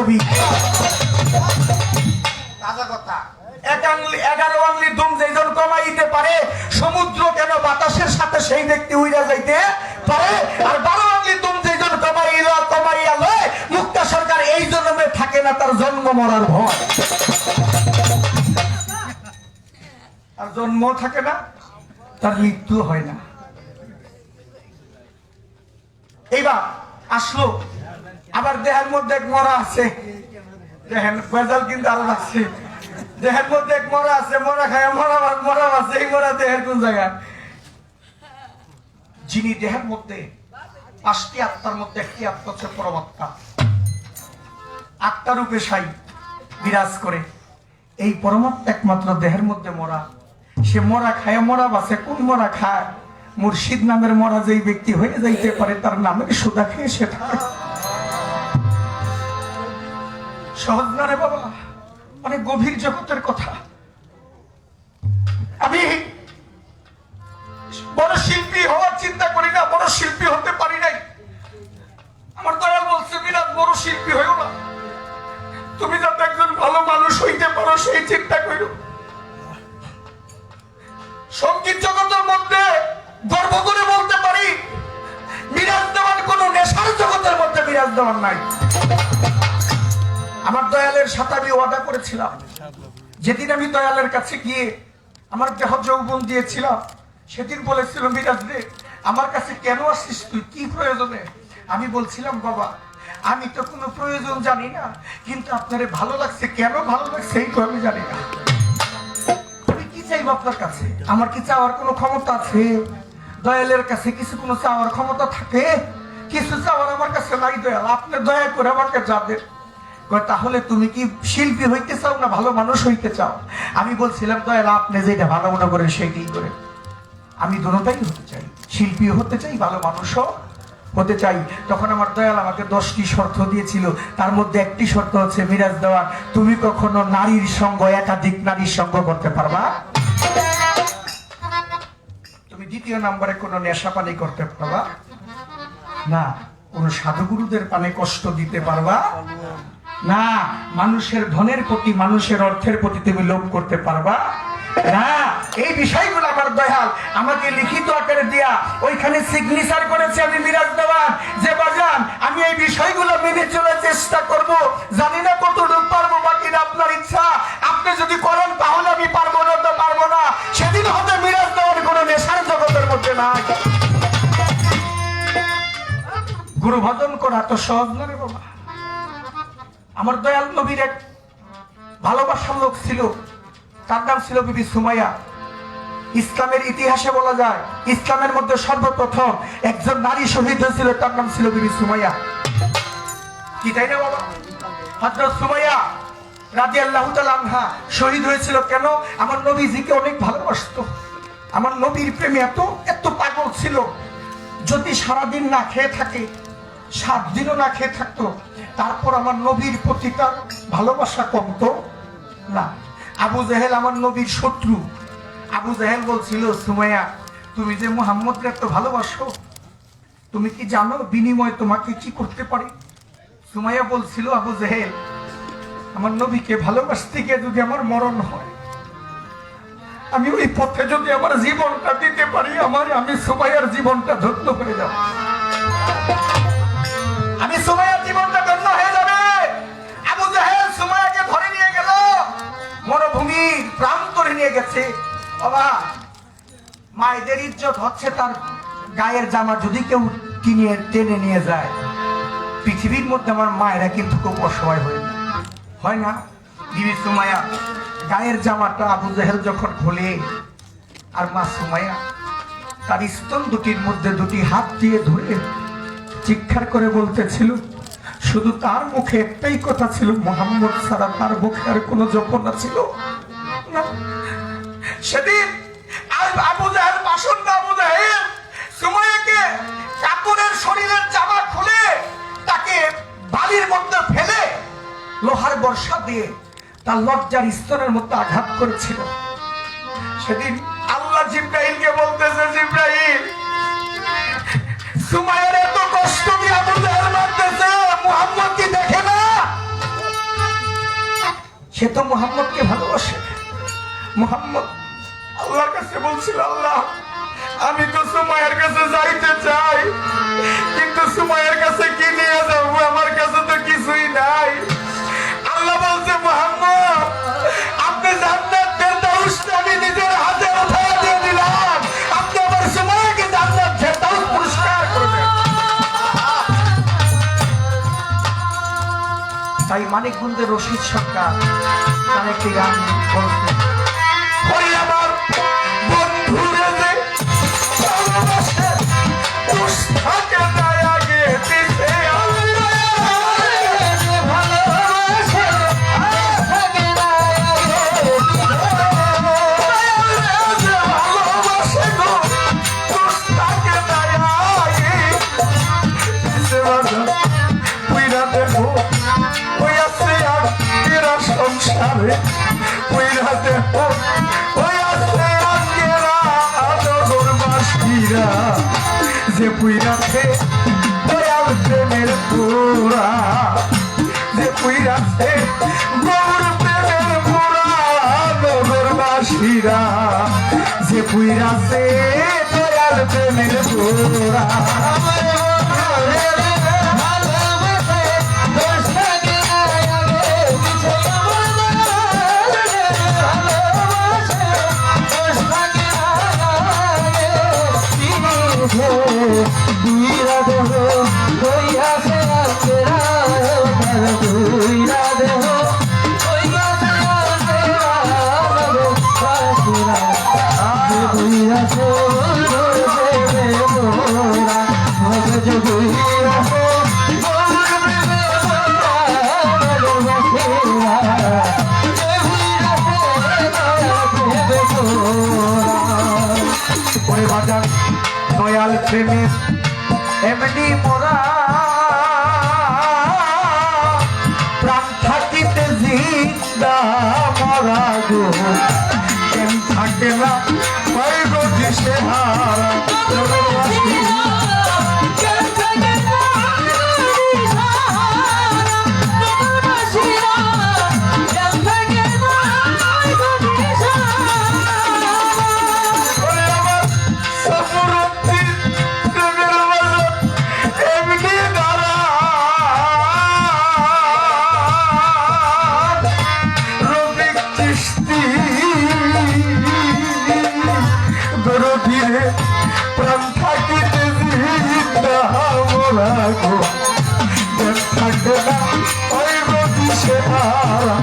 নবী। তাজা কথা। 11 আঙ্গুলি দুম যেজন কমাইতে পারে, সমুদ্র কেন বাতাসের সাথে সেই ব্যক্তি উইরা যাইতে পারে। আর 12 আঙ্গুলি দুম যেজন কমাইয়া লয়, মুক্তা সরকার এই জন্মে থাকে না, তার জন্ম মরার ভয়। আর জন্ম থাকে না, তার মৃত্যু হয় না। এইবার আসলো আবার দেহের মধ্যে এক মরা আছে, দেখেন ফয়সাল কিন্তু আরো আছে, দেহের মধ্যে এক মরা আছে, মরা খায় মরা আছে। এই মরা দেহের কোন জায়গায়? যিনি দেহের মধ্যে 5টি আত্মার মধ্যে একটি আত্মা হচ্ছে পরমাত্মা, আত্মা রূপে সাই বিরাজ করে। এই পরমাত্মা একমাত্র দেহের মধ্যে মরা, সে মরা খায় মরা বাসে। কোন মরা খায়? মুর্শিদ নামের মরা যেই ব্যক্তি হয়ে যাইতে পারে, তার নামের সুদা খেয়ে সে থাকে। সহজ না রে বাবা, অনেক গভীর জগতের কথা। আমি বড় শিল্পী হওয়ার চিন্তা করি না, বড় শিল্পী হতে পারি নাই। আমার দয়াল বলছে, বিরাট বড় শিল্পী হইও না, তুমি যাতে একজন ভালো মানুষ হইতে পারো সেই চিন্তা করো। সঙ্গীত জগতের মধ্যে গর্ব করে বলতে পারি, বিরাজ দেওয়ার কোন নেশার জগতের মধ্যে বিরাজ দেওয়ার নাই। আমার দয়ালের সাথে আমি ওয়াদা করেছিলাম, যেদিন আমি দয়ালের কাছে গিয়ে আমার দেহ যৌবন দিয়েছিলাম, সেদিন বলেছিল, বিরাজ রে আমার কাছে কেন আসিস তুই, কি প্রয়োজনে? আমি বলছিলাম, বাবা আমি তো কোনো প্রয়োজন জানি না, কিন্তু আপনারে ভালো লাগছে, কেন ভালো লাগছে এই তো আমি জানি না। আমি কি চাইব আপনার কাছে? আমার কি চাওয়ার কোনো ক্ষমতা আছে? দয়ালের কাছে কিছু কোনো চাওয়ার ক্ষমতা থাকে? কিছু চাওয়ার আমার কাছে নাই দয়াল, আপনি দয়া করে আমাকে যাবেন। তাহলে তুমি কি শিল্পী হইতে চাও না ভালো মানুষ হইতে চাও? আমি বলছিলাম, দয়াল আপনি যেটা ভালো মনে করেন সেইটাই করে। আমি দুটোটাই হতে চাই, শিল্পী হতে চাই, ভালো মানুষও হতে চাই। তখন আমার দয়াল আমাকে 10টি শর্ত দিয়েছিল, তার মধ্যে একটি শর্ত হচ্ছে, মিরাজ দেওয়া তুমি কখনো নারীর সঙ্গ, একাধিক নারীর সঙ্গ করতে পারবা তুমি। দ্বিতীয় নম্বরে কোনো নেশা পানি করতে পারবা না, কোন সাধুগুরুদের পানে কষ্ট দিতে পারবা না, মানুষের ধনের প্রতি, মানুষের অর্থের প্রতি তুমি লোভ করতে পারবা না। এই বিষয়গুলো আমার দয়াল আমাকে লিখিত আকারে দিয়া ওইখানে সিগনেচার করেছে। আমি মিরাজ দেওয়ান যে বাজান, আমি এই বিষয়গুলো মেনে চলার চেষ্টা করব, জানি না কতটুকু পারবো, বাকি আপনার ইচ্ছা। আপনি যদি করেন তাহলে আমি পারবো না, তো পারবো না। সেদিন হতে মিরাজ দেওয়ার কোনো নেশার জগতের মধ্যে নাই। গুরু ভজন করা তো সহজ না রে বাবা। আমার দয়াল নবীর এক ভালোবাসার লোক ছিল, তার নাম ছিল বিবি সুমাইয়া। ইসলামের ইতিহাসে বলা যায়, ইসলামের মধ্যে সর্বপ্রথম একজন নারী শহীদ হয়েছিল, তার নাম ছিল বিবি সুমাইয়া। কি তাই না বাবা? হযরত সুমাইয়া রাদিয়াল্লাহু তাআলা আনহা শহীদ হয়েছিল কেন? আমার নবীজিকে অনেক ভালোবাসতো, আমার নবীর প্রেমে এত এত পাগল ছিল। যদি সারাদিন না খেয়ে থাকে, 7 দিনও না খেয়ে থাকতো, তারপর আমার নবীর প্রতি তার ভালোবাসা কমতো না। আবু জেহেল আমার নবীর শত্রু। আবু জেহেল বলছিল, সুমাইয়া তুমি যে মুহাম্মদকে এত ভালোবাসো, তুমি কি জানো বিনিময়ে তোমাকে কি করতে পারি? সুমাইয়া বলছিল, আবু জেহেল আমার নবীকে ভালোবাসতে গিয়ে যদি আমার মরণ হয়, আমি ওই পথে যদি আমার জীবনটা দিতে পারি, আমি সুমাইয়ার জীবনটা ধন্য হয়ে যাব, আমি সুমাইয়ার জীবনটা ধন্য হয়ে যাবে। আবু জেহেল সুমাইয়াকে ধরে নিয়ে গেল, মরুভূমির প্রান্তরে নিয়ে গেছে। বাবা মায়েদের ইজ্জত হচ্ছে তার গায়ের জামা যদি কেউ কিনে টেনে নিয়ে যায়। পৃথিবীর মধ্যে আমার মায়েরা কিন্তু খুব অসহায় হয় না? বিবি সুমাইয়া গায়ের জামাটা আবু জেহেল যখন খোলে, আর মা সুমাইয়া তার স্তন দুটির মধ্যে দুটি হাত দিয়ে ধরে চিৎকার করে বলতেছিল, শুধু তার মুখে একটাই কথা ছিল, মুহাম্মদ ছাড়া তার মুখে আর কোনো যৌবনা ছিল না। সেদিন আবু জেহেল পাষণ্ড আবু জেহেল সুমাইয়াকে কাপড়ের শরীরের জামা খুলে তাকে বালির মধ্যে ফেলে লোহার বর্ষা দিয়ে তার লজ্জার স্তনের মধ্যে আঘাত করেছিল। সেদিন আল্লাহ জিব্রাইলকে বলতেছে, জিব্রাইল সুমাইয়ার এত কষ্ট কি আবু জেহেল মারতেছে, মুহাম্মদ কি দেখে না? সে তো মুহাম্মদকে ভালোবাসে। মুহাম্মদ আল্লাহর কাছে বলছিল, আল্লাহ আমি তো সুমাইয়ার কাছে যাইতে চাই, কিন্তু সুমাইয়ার কাছে কি নিয়ে যাবো? আমার কাছে তো কিছুই নাই। আল্লাহ বলছে, মুহাম্মদ আপনি জান্নাত ফেরদাউসটা আমি নিজের হাতে উঠায় দিয়ে দিলাম, আপনি আমার সুমাইয়াকে জান্নাত ফেরদাউস পুরস্কার করবেন। তাই মানিকগঞ্জের রশিদ সরকার তার একটি গান করছে, ওই আমার বন্ধুরে যে ভালোবাসে দুষ্টাকে দেয় আগে পিছে, ভালোবাসে ভালোবাসে গো দুষ্টাকে দেয় আগে পিছে, পুইরা দেখো ওই আছে আর এরা সংসারে, পুইরা দেখো ওই আছে আর এরা নগরবাসীরা, যে পুইরাছে দয়াল প্রেমের পুরা, যে পুইরাছে গৌর প্রেমের পুরা নগরবাসীরা, যে পুইরাছে দয়াল প্রেমের পুরা। দয়াল প্রেমের এমনি মোরা প্রাণ থাকিতে জিন্দা মরা গো, কেন থাকে না ওই গো দিশে হারা। প্রাণ থাকিতে জিন্দা মোরা গো, কেন থাকে না ওই গো দিশে হারা।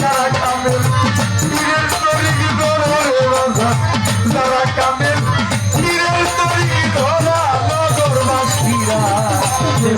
যারা কামের পীরের তরিকি ধরা রে বাজা, যারা কামের পীরের তরিকি ধরা নগরবাসীরা, যে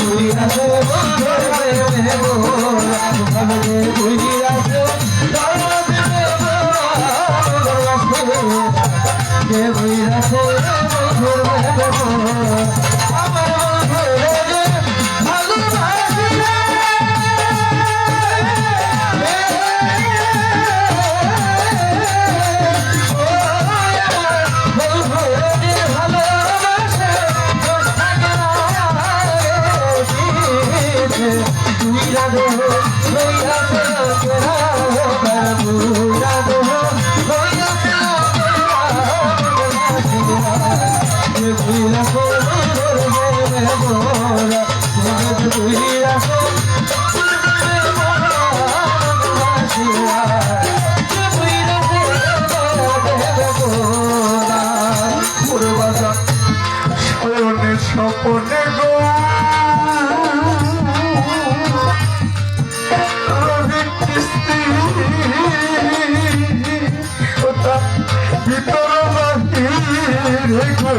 রে গো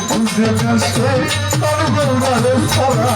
বুঝে কাছে তোর গৌরারে সারা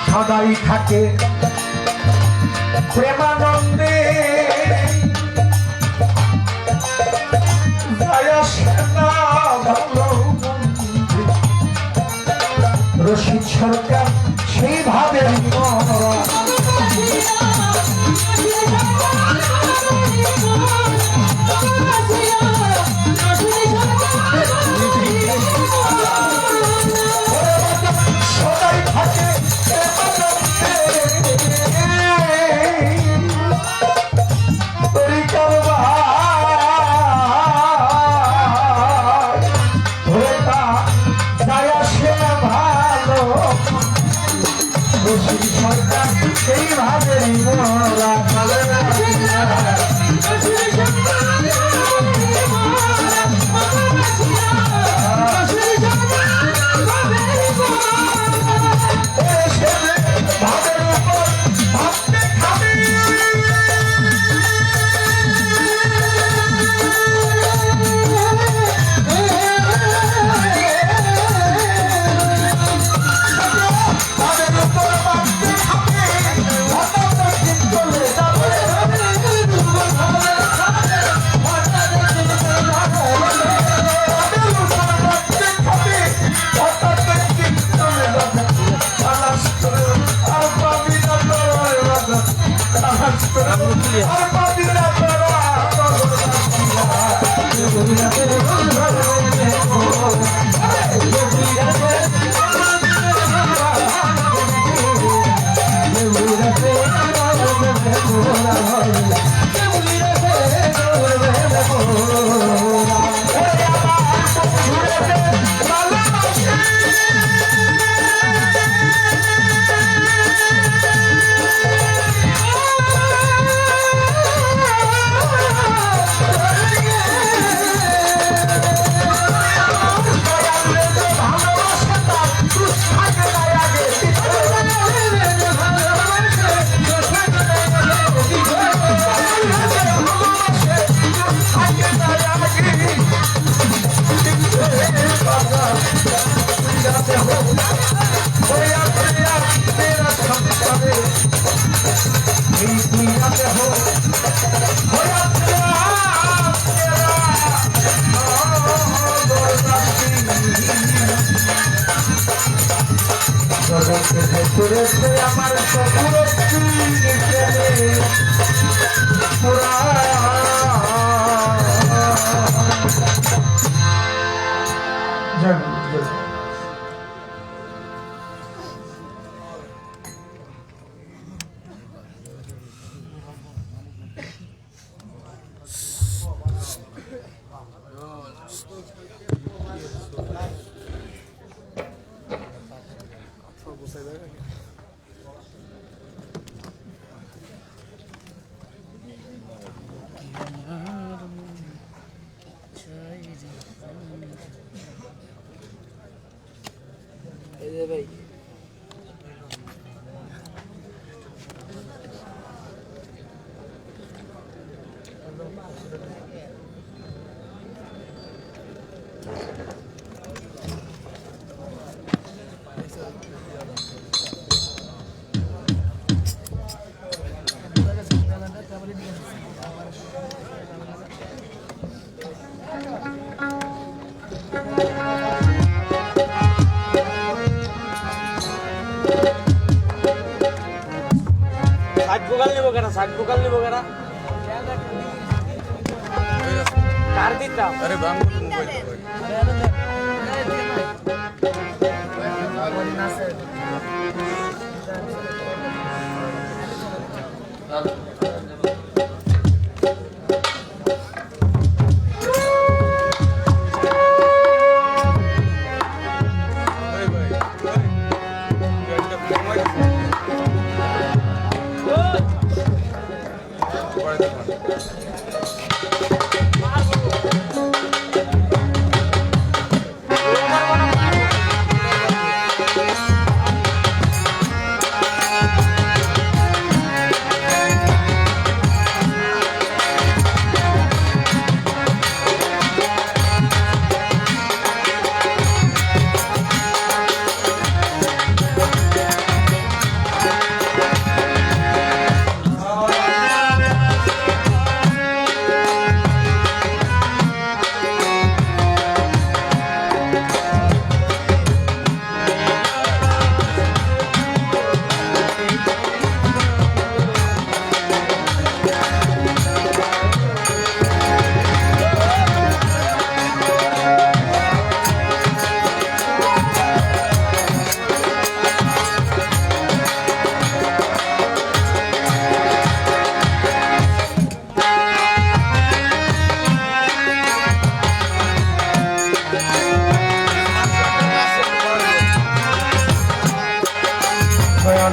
সদাই থাকে প্রেমানন্দে যায় আসে না ভালো মন্দে। সরকার সেইভাবে মরা সদাই থাকে সরকার সেইভাবে মরা আমার ভাই ষাট বোকাল নিবো কেনা কার দিতাম अरे बाम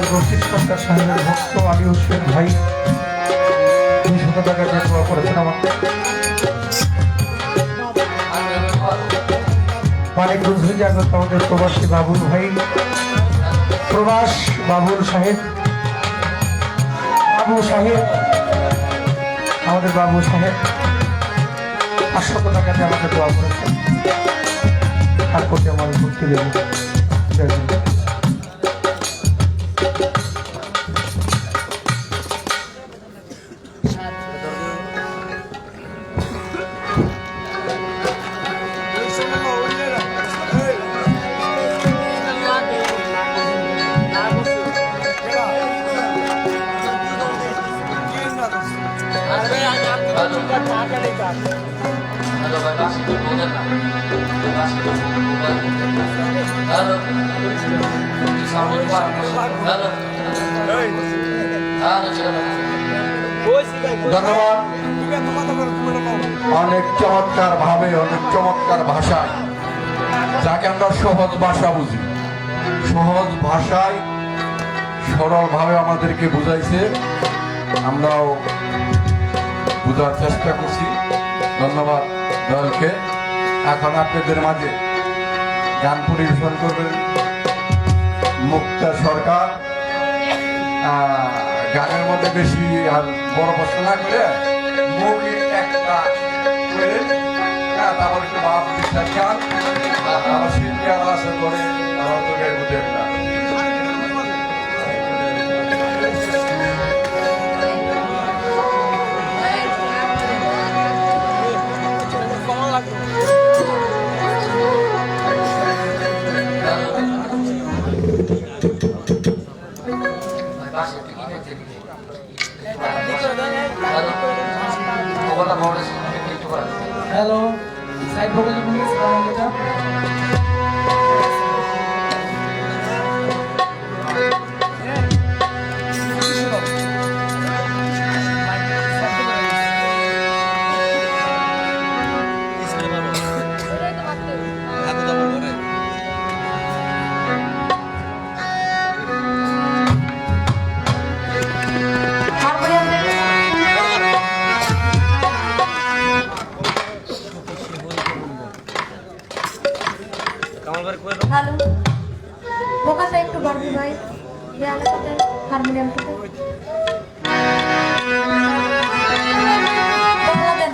দয়াল রশিদ সরকার সাহেবের ভক্ত আলী হোসেন ভাই 200 টাকা দিয়ে দোয়া করেছেন আমাকে। মানিকগঞ্জ থেকে আগত আমাদের প্রবাসী বাবুল ভাই, প্রবাস বাবুল সাহেব, বাবু সাহেব, আমাদের বাবু সাহেব 500 টাকা দিয়ে আমাকে দোয়া করেছেন। আর কোটি আমার ভক্তি দেব। জয় Hind. Halo, Bapak. Halo. Halo. ধন্যবাদ। অনেক চমৎকার ভাবে, অনেক চমৎকার ভাষায়, যাকে আমরা সহজ ভাষা বুঝি, সহজ ভাষায় সরল ভাবে আমাদেরকে বুঝাইছে, আমরাও বুঝার চেষ্টা করছি। ধন্যবাদ দলকে। এখন আপনাদের মাঝে গান পরিবেশন করবেন মুক্তা সরকার। গানের মধ্যে বেশি আর বড় প্রশ্ন না করে মৌলিক একটা করে তারপর একটু ভাব বিশ্বাস গান আমার শিল্পী আর আছে করে আমার তো গায়ে বুঝে একটা হ্যালো, সাইড ভোকাল প্লিজ এটা। হ্যালো, ভোকালটা একটু বাড়বি ভাই, যে আলাদাতে হারমোনিয়ামটাতে দেন।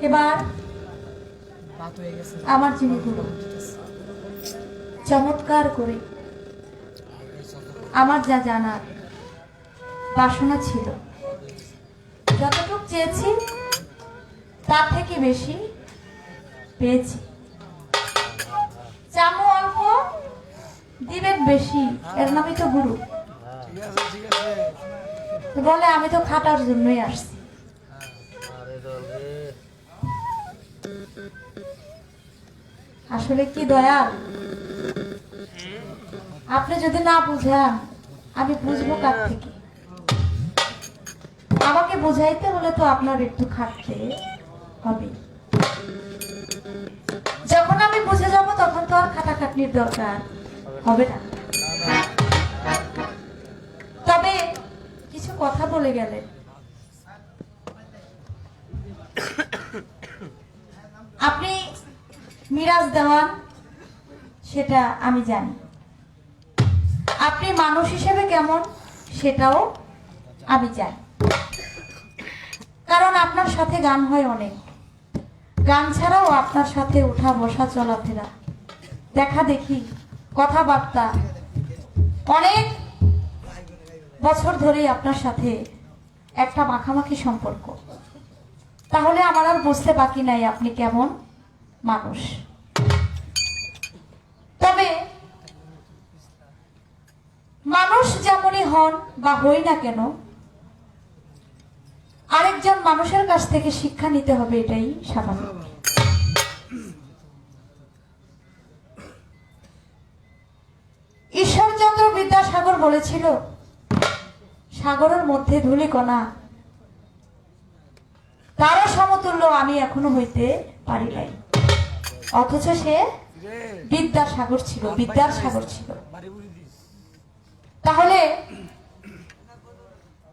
এবার রাত হয়ে গেছে আমার জিনিসগুলো চমৎকার করে আমার যা জানার বাসনা ছিল, যতটুকু চেয়েছি তার থেকে বেশি পেয়েছি। চামু অল্প, দিবেন বেশি, এর নামই তো গুরু। তো বলে আমি তো খাটার জন্যই আসছি। আসলে কি দয়াল, আপনি যদি না বুঝান আমি বুঝবো কার থেকে? আমাকে বুঝাইতে হলে তো আপনার একটু খাটতে হবে। যখন আমি বুঝে যাব তখন তো আর খাটাখাটনির দরকার হবে না। তবে কিছু কথা বলে গেলেন, আপনি মিরাজ দেওয়ান সেটা আমি জানি, আপনি মানুষ হিসেবে কেমন সেটাও আমি জানি, কারণ আপনার সাথে গান হয় অনেক। গান ছাড়াও আপনার সাথে ওঠা বসা চলাফেরা দেখা দেখি কথাবার্তা অনেক বছর ধরেই আপনার সাথে একটা মাখামাখি সম্পর্ক। তাহলে আমার আর বুঝতে বাকি নাই আপনি কেমন মানুষ। তবে মানুষ যেমনই হন বা হই না কেন, আরেকজন মানুষের কাছ থেকে শিক্ষা নিতে হবে, এটাই স্বাভাবিক। ঈশ্বরচন্দ্র বিদ্যাসাগর বলেছিল, সাগরের মধ্যে ধূলিকণা তারও সমতুল্য আমি এখনো হইতে পারি নাই। অথচ সে বিদ্যাসাগর ছিল, বিদ্যার সাগর ছিল। তাহলে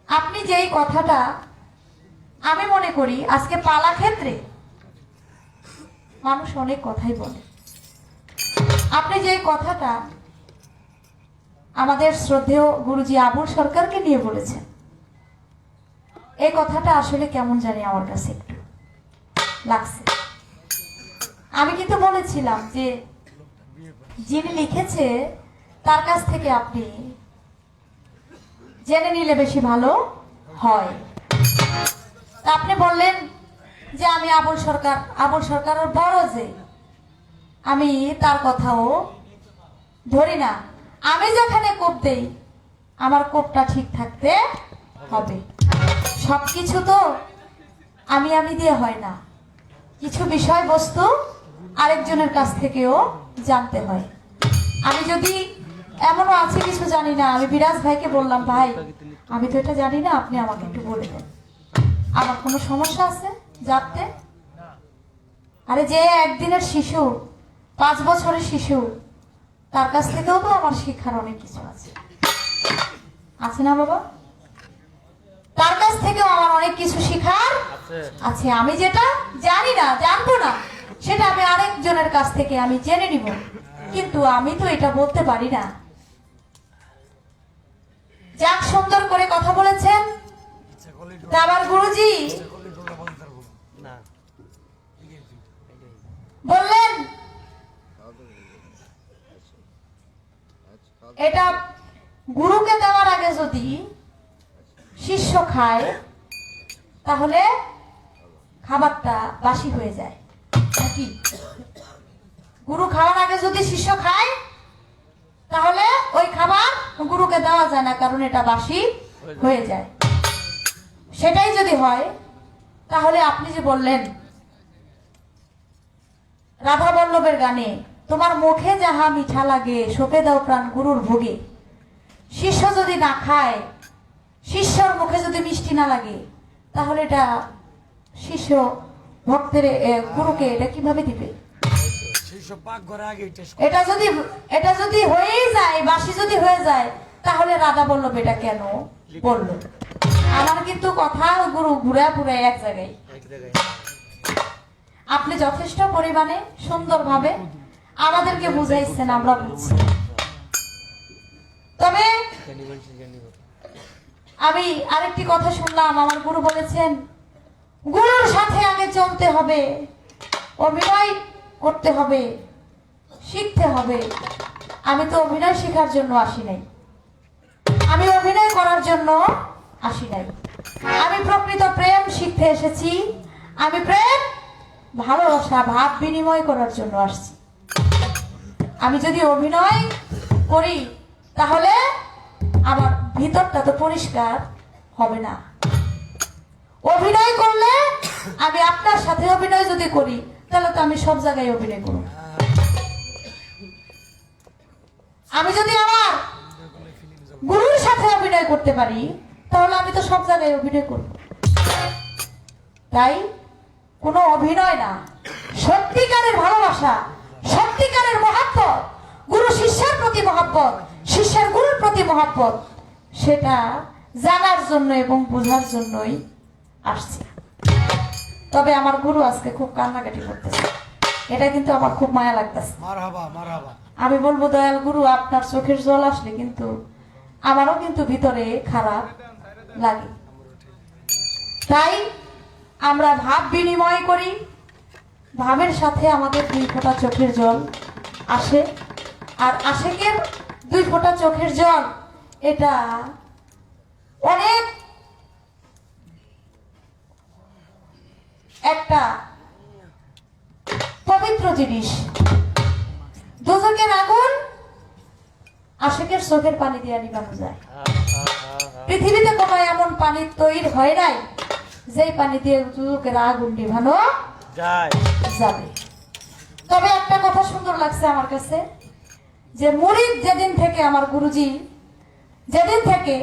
আপনি যেই কথাটা, আমি মনে করি আজকে পালা ক্ষেত্রে মানুষ অনেক কথাই বলে, আপনি যে কথাটা আমাদের শ্রদ্ধেয় গুরুজি আবুল সরকারকে নিয়ে বলেছেন, এই কথাটা আসলে কেমন জানি আমার কাছে একটু লাগছে। আমি কিন্তু বলেছিলাম যে যিনি লিখেছে তার কাছ থেকে আপনি জেনে নিলে বেশি ভালো হয়। তা আপনি বললেন যে আমি আবুল সরকারের বড়, যে আমি তার কথাও ধরি না। আমি যেখানে কোপ দেই আমার কোপটা ঠিক থাকতে হবে। সবকিছু তো আমি দিয়ে হয় না, কিছু বিষয়বস্তু আরেকজনের কাছ থেকেও জানতে হয়। আমি যদি এমনও আছে কিছু জানি না, আমি বিরাজ ভাইকে বললাম, ভাই আমি তো এটা জানি না, আপনি আমাকে একটু বলে দেন, আমার কোনো সমস্যা আছে জানতে? আরে যে একদিনের শিশু, 5 বছরের শিশু, তার কাছ থেকেও তো আমার শিক্ষার অনেক কিছু আছে না বাবা? তার কাছ থেকেও আমার অনেক কিছু শিখার আছে। আমি যেটা জানি না, জানবো না, সেটা আমি আরেকজনের কাছ থেকে আমি জেনে নিব, কিন্তু আমি তো এটা বলতে পারি না। যাক, সুন্দর করে কথা বলেছেন। আবার গুরুজি বললেন এটা গুরুকে দেওয়ার আগে যদি শিষ্য খায় তাহলে খাবারটা বাসি হয়ে যায় নাকি? গুরু খাওয়ার আগে যদি শিষ্য খায় তাহলে ওই খাবার গুরুকে দেওয়া যায় না, কারণ এটা বাসি হয়ে যায়। সেটাই যদি হয় তাহলে আপনি যে বললেন রাধা বল্লভের গানে, তোমার মুখে যাহা মিঠা লাগে সোপে দাও প্রাণ গুরুর ভোগে, শিষ্য যদি না খায়, শিষ্যর মুখে যদি মিষ্টি না লাগে, তাহলে এটা শিষ্য ভক্তের গুরুকে এটা কিভাবে দিবে? এটা যদি হয়েই যায়, বাসি যদি হয়ে যায়, তাহলে রাধা বল্লভ এটা কেন বললো? আমার কিন্তু কথা গুরু ঘুরে পুরে এক জায়গায়। আপনি যথেষ্ট পরিমাণে সুন্দরভাবে আমাদেরকে বুঝাইছেন, আমরা বুঝছি। তবে আমি আরেকটি কথা শুনলাম, আমার গুরু বলেছেন গুরুর সাথে আগে চলতে হবে, অভিনয় করতে হবে, শিখতে হবে। আমি তো অভিনয় শেখার জন্য আসি নাই, আমি অভিনয় করার জন্য আসি নাই। আমি প্রকৃত প্রেম শিখতে এসেছি। আমি প্রেম, ভালোবাসা, ভাব বিনিময় করার জন্য আসছি। আমি যদি অভিনয় করি তাহলে আমার ভিতরটা তো পরিষ্কার হবে না। অভিনয় করলে আমি আপনার সাথে অভিনয় যদি করি তাহলে তো আমি সব জায়গায় অভিনয় করব। আমি যদি আমার গুরুর সাথে অভিনয় করতে পারি তাহলে আমি তো সব জায়গায় অভিনয় করব। তাই কোনো অভিনয় না, সত্যিকারের ভালোবাসা, সত্যিকারের মহব্বত, গুরু শিষ্যের প্রতি মহব্বত, শিষ্যের গুরুর প্রতি মহব্বত, সেটা জানার জন্য এবং বোঝার জন্যই আসছে। তবে আমার গুরু আজকে খুব কান্নাকাটি করতেছে, এটা কিন্তু আমার খুব মায়া লাগতেছে। আমি বলবো দয়াল গুরু, আপনার চোখের জল আসলে কিন্তু আমারও কিন্তু ভিতরে খারাপ লাগে। তাই আমরা ভাব বিনিময় করি, ভাবের সাথে আমাদের 2 ফোঁটা চোখের জল আসে। আর আশেকের 2 ফোঁটা চোখের জল এটা অনেক একটা পবিত্র জিনিস। দোজখের আগুন আশেকের চোখের পানি দিয়ে নিভানো যায়। পৃথিবীতে কোনো এমন পানি তৈরি হয় নাই যেই পানি দিয়ে দোজখের আগুন নিভানো যাবে। তবে একটা কথা সুন্দর লাগছে আমার কাছে, যে মুরিদ যেদিন থেকে, আমার গুরুজি যেদিন থেকে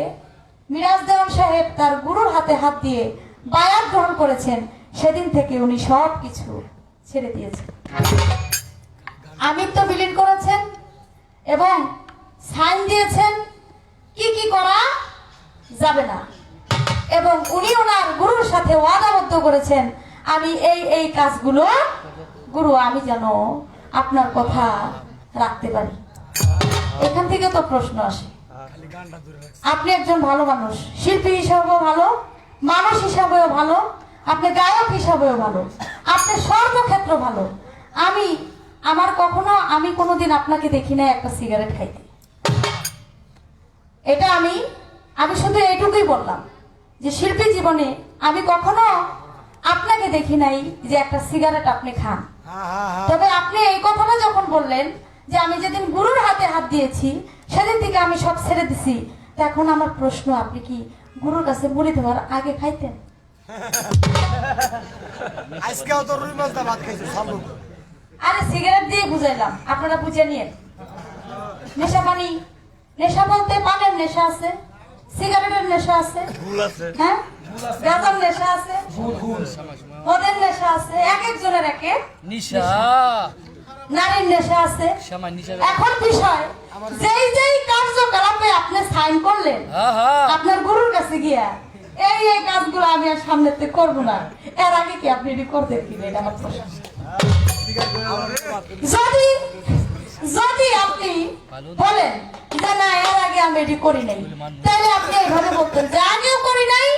মিরাজ দেওয়ান সাহেব তার গুরুর হাতে হাত দিয়ে বায়াত গ্রহণ করেছেন, সেদিন থেকে উনি সব কিছু ছেড়ে দিয়েছেন। আমিত্ব বিলীন করেছেন এবং সাইন দিয়েছেন কি কি করা যাবে না, এবং উনি ওনার গুরুর সাথে ওয়াদাবদ্ধ করেছেন, আমি এই কাজগুলো গুরু আমি যেন আপনার কথা রাখতে পারি। এখান থেকে তো প্রশ্ন আসে, আপনি একজন ভালো মানুষ, শিল্পী হিসাবেও ভালো, মানুষ হিসাবেও ভালো, আপনি গায়ক হিসাবেও ভালো, আপনি সর্বক্ষেত্র ভালো। আমি কোনোদিন আপনাকে দেখি না একটা সিগারেট খাইতে। এটা আমি শুধু এইটুকুই বললাম যে শিল্পী জীবনে আমি কখনো আপনাকে দেখি নাই যে একটা সিগারেট আপনি খান। তবে আপনি এই কথাটা যখন বললেন যে আমি যেদিন গুরুর হাতে হাত দিয়েছি সেদিন থেকে আমি সব ছেড়ে দিছি, এখন আমার প্রশ্ন, আপনি কি গুরুর কাছে মুড়ি দেওয়ার আগে খাইতেন? আজকেও তো রুই মাছ দা ভাত খাইছো সামনে। আরে সিগারেট দিয়ে বুঝাইলাম, আপনারা বুঝে নিয়েন। নেশা পানি, নেশা বলতে পানের নেশা আছে, সিগারেটের নেশা আছে, হ্যাঁ, গাঁজার নেশা আছে, মদের নেশা আছে, এক একজনের এক এক নিশা নারীর নেশা আছে। শ্যামা নিশা এখন বিষয়, যেই কার্যকলাপে আপনি সাইন করলেন আপনার গুরুর কাছে গিয়া, এই কাজগুলো আমি আর সামনে করবো না, এর আগে কি আপনি এটি করতেন কিনা, এটা আমার প্রশ্ন। যদি আপনি বলেন যে না এর আগে আমি এটি করি নাই, তাহলে আপনি এইভাবে বলতেন যে আগেও করি নাই,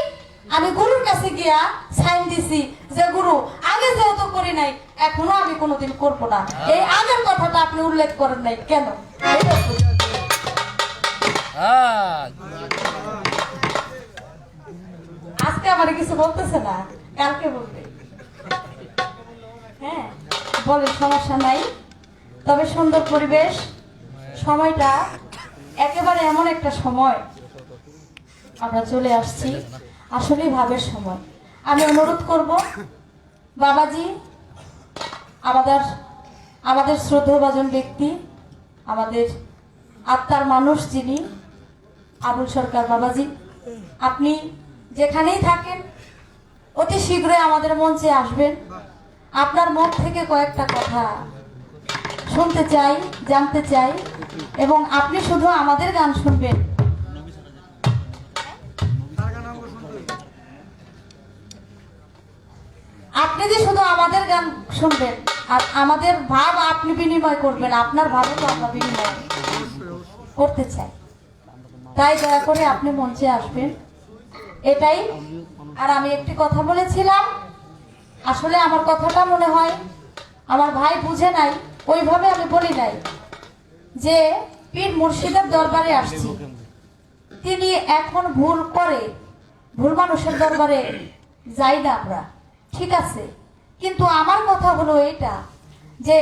আমি গুরুর কাছে গিয়া সাইন দিছি যে গুরু আগে যেহেতু করি নাই এখনো আমি কোনোদিন করবো না। এই আগের কথাটা আপনি উল্লেখ করেন নাই কেন? আজকে আমার কিছু বলতেছে না, কালকে বলবে। হ্যাঁ বলেন, সমস্যা নাই। তবে সুন্দর পরিবেশ, সময়টা একেবারে এমন একটা সময় আমরা চলে আসছি, আসলেই ভাবের সময়। আমি অনুরোধ করব বাবাজি, আমাদের শ্রদ্ধাভাজন ব্যক্তি, আমাদের আত্মার মানুষ যিনি আবুল সরকার বাবাজি, আপনি যেখানেই থাকেন অতি শীঘ্রই আমাদের মঞ্চে আসবেন। আপনার মুখ থেকে কয়েকটা কথা শুনতে চাই, জানতে চাই, এবং আপনি শুধু আমাদের গান শুনবেন। আপনি যে শুধু আমাদের গান শুনবেন আর আমাদের ভাব আপনি বিনিময় করবেন, আপনার ভাবে তো আমরা বিনিময় করতে চাই। তাই দয়া করে আপনি মঞ্চে আসবেন, এটাই। আর আমি একটি কথা বলেছিলাম আসলে আমার কথাটা মনে হয় আমার ভাই বুঝে নাই, ওইভাবে আমি বলি নাই যে পীর মুর্শিদের দরবারে আসছি, তিনি এখন ভুল করে, ভুল মানুষের দরবারে যাই না আমরা, ঠিক আছে। কিন্তু আমার কথা হলো এটা যে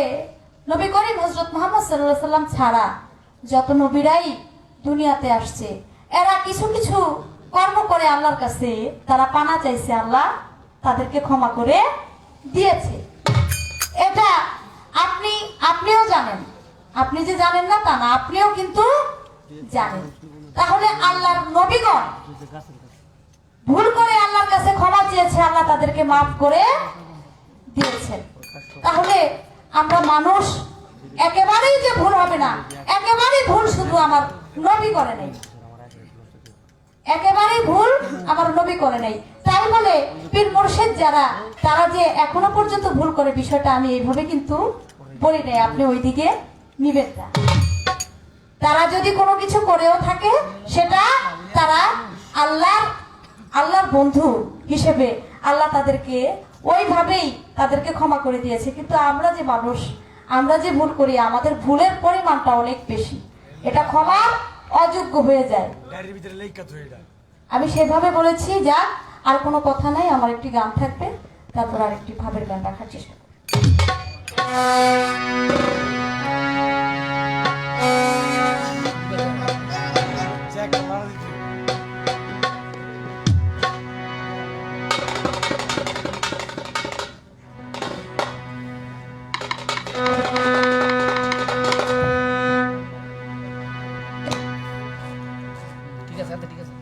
নবী করিম হযরত মুহাম্মদ সাল্লাল্লাহু আলাইহি সাল্লাম ছাড়া যত নবীরাই দুনিয়াতে আসছে, এরা কিছু কিছু কর্ম করে আল্লাহর কাছে তারা পানা চাইছে, আল্লাহ তাদেরকে ক্ষমা করে দিয়েছে। এটা আপনিও জানেন, আপনি যে জানেন না তা না, আপনিও কিন্তু জানেন। তাহলে আল্লাহর নবীগণ ভুল করে আল্লাহর কাছে ক্ষমা চেয়েছে, আল্লাহ তাদেরকে মাফ করে দিয়েছেন। তাহলে আমরা মানুষ একেবারেই যে ভুল হবে না, একেবারেই ভুল শুধু আমার নবী করে নাই, একেবারেই ভুল আমার নবী করে নাই। তাই বলে পীর মুর্শিদ যারা, তারা যে এখনো পর্যন্ত ভুল করে, বিষয়টা আমি এইভাবে কিন্তু বলি নাই, আপনি ওইদিকে নিবেন না। তারা যদি কোনো কিছু করেও থাকে সেটা তারা আল্লাহর বন্ধু হিসেবে আল্লাহ তাদেরকে ওইভাবেই তাদেরকে ক্ষমা করে দিয়েছে। কিন্তু আমরা যে মানুষ, আমরা যে ভুল করি, আমাদের ভুলের পরিমাণটা অনেক বেশি, এটা ক্ষমার অযোগ্য হয়ে যায়। ডায়েরির ভিতরে লেখা তো এটা। আমি সেভাবে বলেছি। যা, আর কোনো কথা নাই, আমার একটি গান থাকবে, তারপর আরেকটি ভাবের গান রাখার চেষ্টা করব। যে একটা মারা দিতে। ঠিক আছে ঠিক আছে।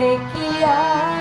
মনে কি আর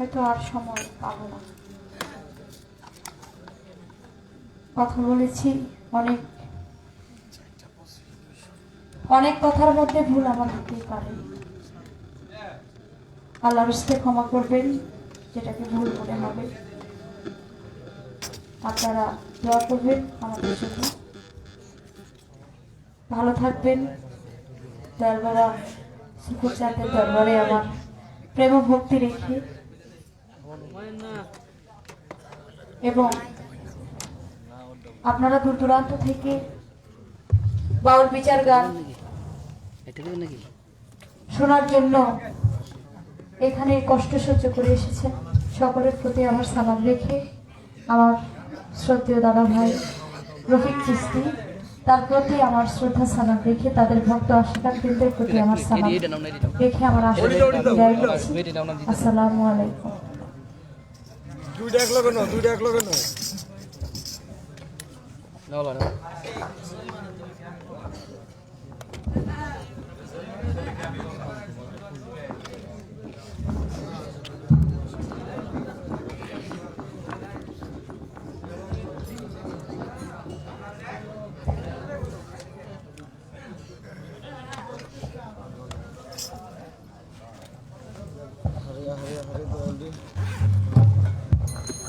হয়তো আর সময় পাবো না। কথা বলেছি অনেক, অনেক কথার মধ্যে ভুল আমার হতেই পারে। আল্লাহর হস্তে ক্ষমা করবেন, যেটাকে ভুল মনে হবে। আপনারা দোয়া করবেন আমাদের জন্য। ভালো থাকবেন। দরবারা শুকুর চাঁদের দরবারে আমার প্রেম ও ভক্তি রেখে এবং আপনারা দূর দূরান্ত থেকে বাউল বিচার গান এটা দেবেন নাকি? শোনার জন্য এখানে কষ্ট সহ্য করে এসেছেন, সকলের প্রতি আমার সালাম রেখে আমার শ্রদ্ধেয় দাদা ভাই রফিক চিস্তি, তার প্রতি আমার শ্রদ্ধা সালাম রেখে তাদের ভক্ত আশীর্বাদদের প্রতি আমার সালাম রেখে আমার আশীর্বাদ বিদায় নিচ্ছি। আসসালামু আলাইকুম। দুইটা এক লগে নয়, দুইটা এক লগে নয়। নাও নাও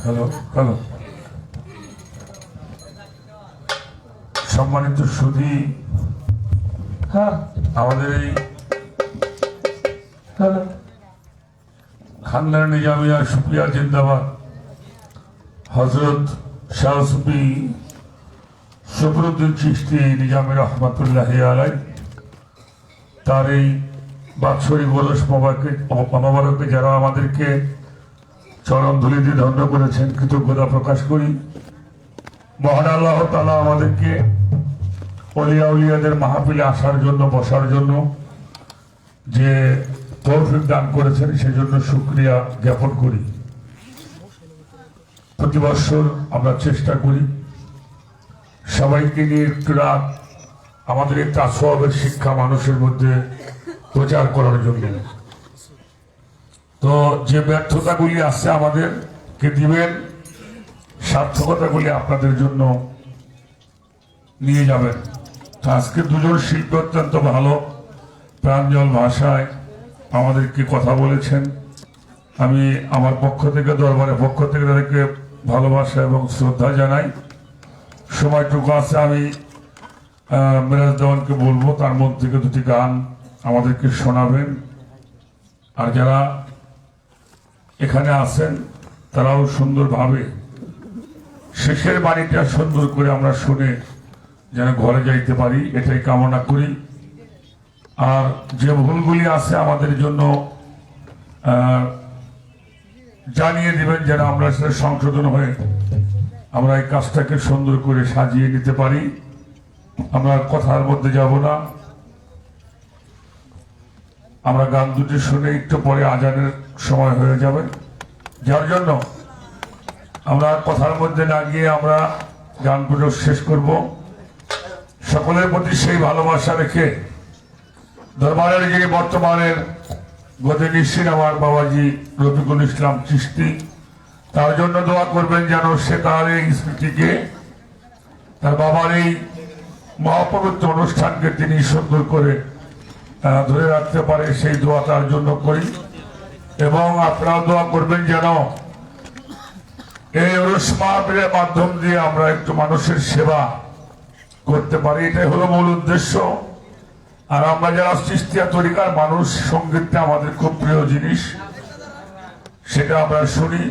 হ্যালো হ্যালো, সম্মানিত সুধী, হ্যাঁ আমাদের এই হ্যালো খানদান নিজামিয়া সুপ্রিয়া জিন্দাবাদ, হজরত শাহ সুফি সফরুদ্দিন চিশতি নিজামী রহমতুল্লাহ আলাই তার এই বাৎসরিক ওরস মোবারকে যারা আমাদেরকে চরণ ধুলি দিয়ে ধন্য করেছেন, কৃতজ্ঞতা প্রকাশ করি। মহান আল্লাহ তাআলা আমাদেরকে অলিয়া উলিয়াদের মাহফিলে আসার জন্য, বসার জন্য যে তৌফিক দান করেছেন, সেজন্য শুকরিয়া জ্ঞাপন করি। প্রতি বছর আমরা চেষ্টা করি সবাইকে নিয়ে একটু রাত আমাদের এই তাসওয়াবের শিক্ষা মানুষের মধ্যে প্রচার করার জন্য। তো যে ব্যর্থতাগুলি আছে আমাদেরকে দিবেন, সার্থকতাগুলি আপনাদের জন্য নিয়ে যাবেন। তো আজকে দুজন শিল্পী অত্যন্ত ভালো প্রাঞ্জল ভাষায় আমাদেরকে কথা বলেছেন। আমি আমার পক্ষ থেকে, দরবারের পক্ষ থেকে তাদেরকে ভালোবাসা এবং শ্রদ্ধা জানাই। সময়টুকু আছে আমি মেরাজ দেওয়ানকে বলবো তার মধ্যে থেকে দুটি গান আমাদেরকে শোনাবেন। আর যারা এখানে আছেন তারাও সুন্দরভাবে শেষের বাণীটা সুন্দর করে আমরা শুনে যেন ঘরে যাইতে পারি, এটাই কামনা করি। আর যে ভুলগুলি আছে আমাদের জন্য জানিয়ে দিবেন, যেন আমরা সেটা সংশোধন হয়ে আমরা এই কাজটাকে সুন্দর করে সাজিয়ে নিতে পারি। আমরা কথার মধ্যে যাব না, আমরা গান দুটি শুনে একটু পরে আজানের সময় হয়ে যাবে, যার জন্য আমরা কথার মধ্যে না গিয়ে আমরা গানগুলো শেষ করব। সকলের প্রতি সেই ভালোবাসা রেখে দরবারের যে বর্তমানের গতি নিশ্চিত আমার বাবাজি রফিকুল ইসলাম চিশতি, তার জন্য দোয়া করবেন যেন সে তার এই স্মৃতিকে, তার বাবার এই মহাপবিত্র অনুষ্ঠানকে তিনি সুন্দর করে ধরে রাখতে পারে, সেই দোয়া তার জন্য করি। এবং আপনারা দোয়া করবেন যেন এই ওরস মাহফিলের মাধ্যম দিয়ে আমরা একটু মানুষের সেবা করতে পারি, এটাই হলো মূল উদ্দেশ্য। আর আমরা যারা চিশতিয়া তরিকার মানুষ, সঙ্গীতটা আমাদের খুব প্রিয় জিনিস, সেটা আমরা শুনি।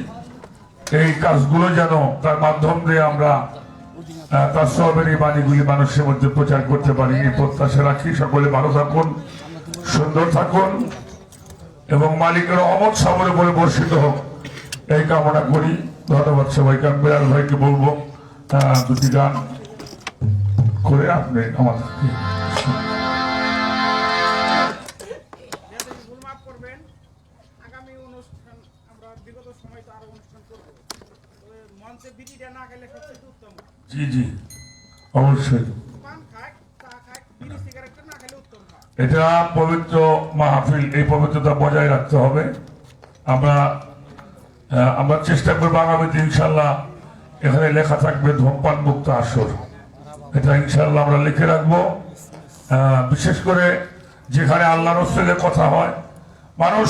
এই কাজগুলো যেন তার মাধ্যম দিয়ে আমরা তার সবের এই বাণীগুলি মানুষের মধ্যে প্রচার করতে পারি, এই প্রত্যাশা রাখি। সকলে ভালো থাকুন, সুন্দর থাকুন এবং মালিকের রহমত সবার উপরে বর্ষিত হোক, এই কামনা করি। ধন্যবাদ সবাইকে। আমি বেলাল ভাইকে বলবো দুটি গান করে আপনি আমাদেরকে মাফ করবেন, আগামী অনুষ্ঠান আমরা বিগত সময় তো আরো অনুষ্ঠান করবো, তবে মঞ্চে বিড়িটা না খেলে সবচেয়ে উত্তম। জি জি অবশ্যই, পান খায়, চা খায়, বিড়ি সিগারেটটা না খেলে উত্তম হয়। এটা পবিত্র মাহফিল, এই পবিত্রতা বজায় রাখতে হবে। আমরা আমরা চেষ্টা করবো আগামীতে ইনশাল্লাহ এখানে লেখা থাকবে ধূমপান মুক্ত আসর, এটা ইনশাল্লাহ আমরা লিখে রাখবো। বিশেষ করে যেখানে আল্লাহ রসুলের কথা হয়, মানুষ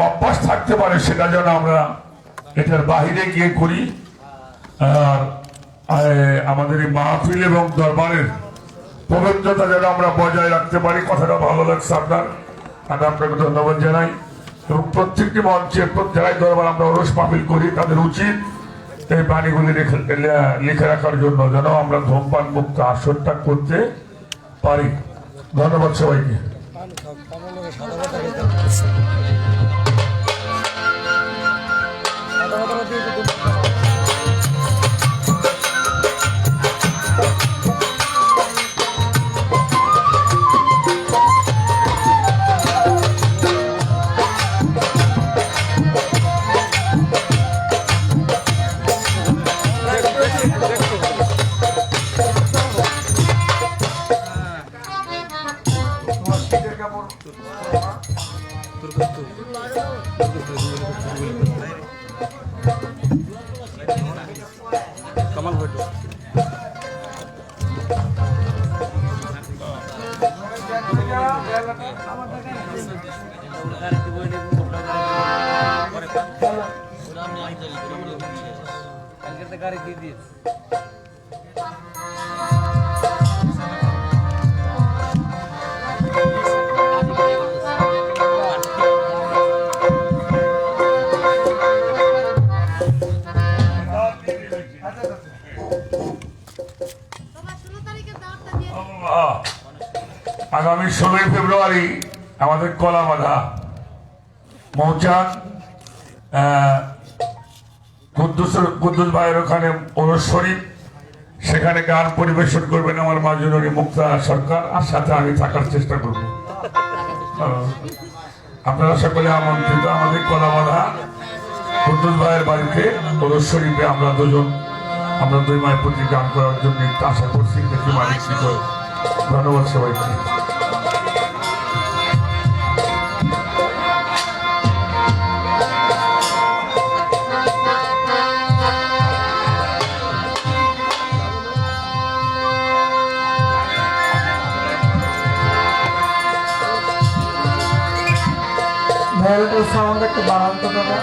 অভ্যাস থাকতে পারে, সেটা যেন আমরা এটার বাহিরে গিয়ে করি। আর আমাদের এই মাহফিল এবং দরবারের পবিত্রতা যেন আমরা বজায় রাখতে পারি, কথাটা ভালো লাগছে আপনার, আমি আপনাকে ধন্যবাদ জানাই। এবং প্রত্যেকটি মঞ্চে যারাই দরবার আমরা ওরস মাহফিল করি, তাদের উচিত এই বাণীগুলি লিখে রাখার জন্য, যেন আমরা ধূমপান মুক্ত আসরটা করতে পারি। ধন্যবাদ সবাইকে। গাড়ি দিয়ে দিস আগামী 16 ফেব্রুয়ারি আমাদের কলাবাধা মৌচাক কুদ্দুস ভাইয়ের ওখানে ওরস শরীফ, সেখানে গান পরিবেশন করবেন আমার মাজুরি মুক্তা সরকার, আর সাথে আমি থাকার চেষ্টা করব। আপনারা সকলে আমন্ত্রিত আমাদের কলাবাধা কুদ্দুস ভাইয়ের বাড়িতে ওরস শরীফে আমরা দুই মায়ের প্রতি গান করার জন্য একটু আশা করছি, দেখি মালিক কি করে। ধন্যবাদ সবাইকে। সাউন্ড একটু বাড়ান তো দাদা।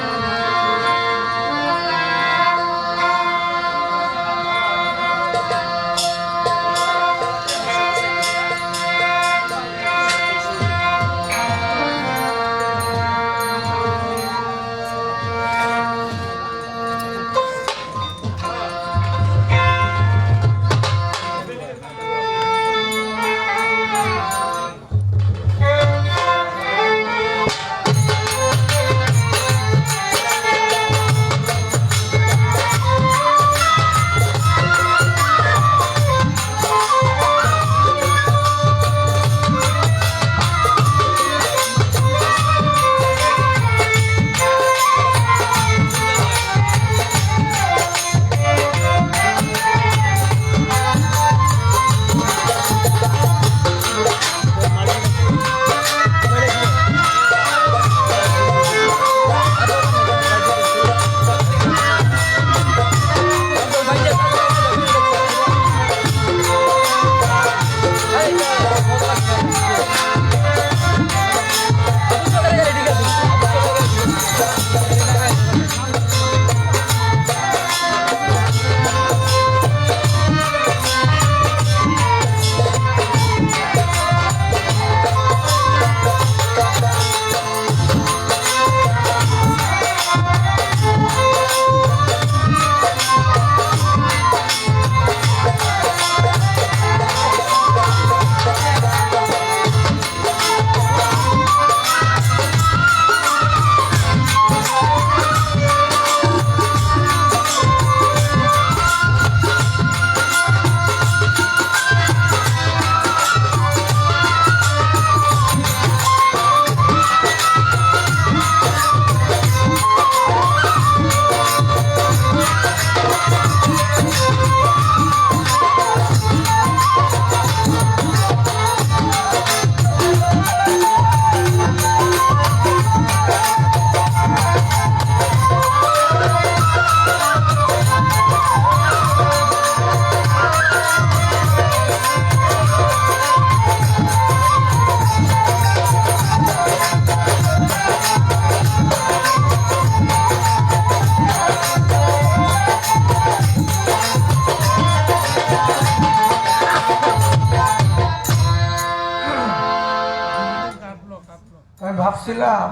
আমি ভাবছিলাম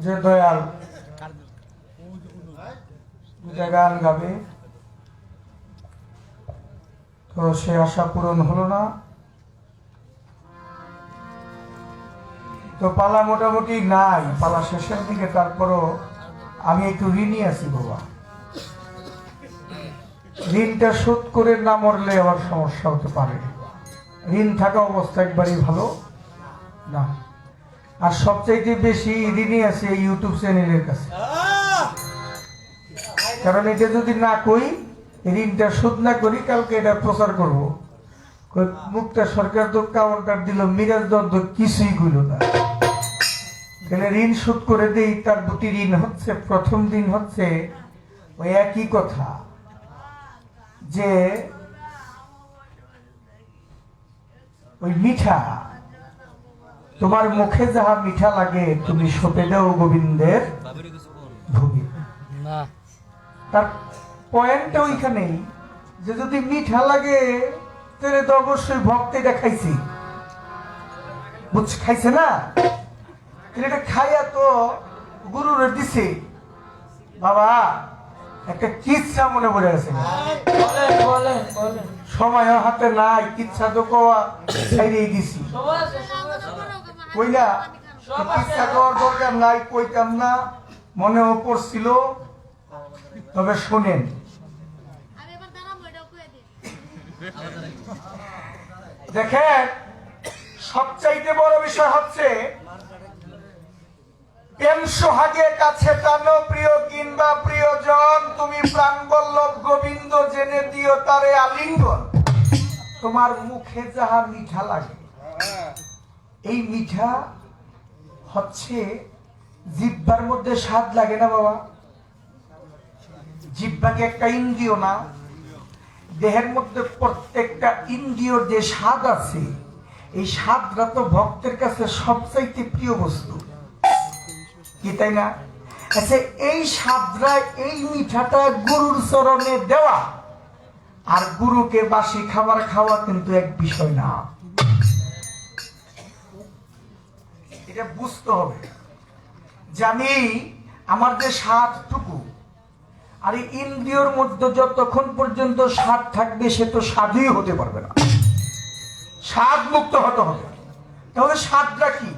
যে দয়াল দুটা গান গাবে, তো সে আশা পূরণ হলো না। তো পালা মোটামুটি নাই, পালা শেষের দিকে। তারপরও আমি একটু ঋণী আছি বাবা। ঋণটা শোধ করে না মরলে আবার সমস্যা হতে পারে। ঋণ থাকা অবস্থা একবারই ভালো না। আর সবচাইতে বেশি ঋণী আছে এই ইউটিউব চ্যানেলের কাছে। কারণ এটা যদি না কই, ঋণটা শোধ না করি, কালকে এটা প্রচার করবো। মুক্তা সরকার তো কাউন্টার দিল, মিরাজ দত্ত কিছুই কইল না। তাহলে ঋণ শোধ করে দেই। তার দুটি ঋণ হচ্ছে, প্রথম দিন হচ্ছে ওই একই কথা যে ওই মিঠা, তোমার মুখে যাহা মিঠা লাগে তুমি সপে দাও গোবিন্দের ভূমি। না তার পয়েন্টটা ওইখানেই যে যদি মিঠা লাগে তাহলে তো অবশ্যই ভক্তেটা খাইছি, বুঝ খাইছে না? এটা খাইয়া তো গুরুরে দিছে। বাবা একটা কিচ্ছা মনে পড়ে গেছে, সময় হাতে নাই, কিচ্ছা তো কোয়া ছাইড়েই দিছি। কইলা কিচ্ছা করার দরকার নাই, কইতাম না, মনেও পড়ছিল। তবে শোনেন, দেখেন সবচাইতে বড় বিষয় হচ্ছে প্রেম সোহাগের কাছে টানো প্রিয় কিংবা প্রিয়জন, তুমি প্রাণবল্লভ গোবিন্দ জেনে দিও তারে আলিঙ্গন। তোমার মুখে যাহা মিঠা লাগে, এই মিঠা হচ্ছে জিহ্বার মধ্যে স্বাদ লাগে না বাবা? জিহ্বাকে একটা ইন্দ্রিয় না, দেহের মধ্যে প্রত্যেকটা ইন্দ্রিয়র যে স্বাদ আছে, এই স্বাদটা তো ভক্তের কাছে সবচাইতে প্রিয় বস্তু, কি তাই না? আচ্ছা, এই স্বাদটা, এই মিঠাটা গুরুর চরণে দেওয়া আর গুরুকে বাসি খাবার খাওয়া কিন্তু এক বিষয় না। এটা বুঝতে হবে যে আমি আমার যে স্বাদটুকু, আর এই ইন্দ্রিয়র মধ্যে যতক্ষণ পর্যন্ত স্বাদ থাকবে সে তো স্বাদই হতে পারবে না, স্বাদ মুক্ত হতে হবে। তাহলে স্বাদটা কি?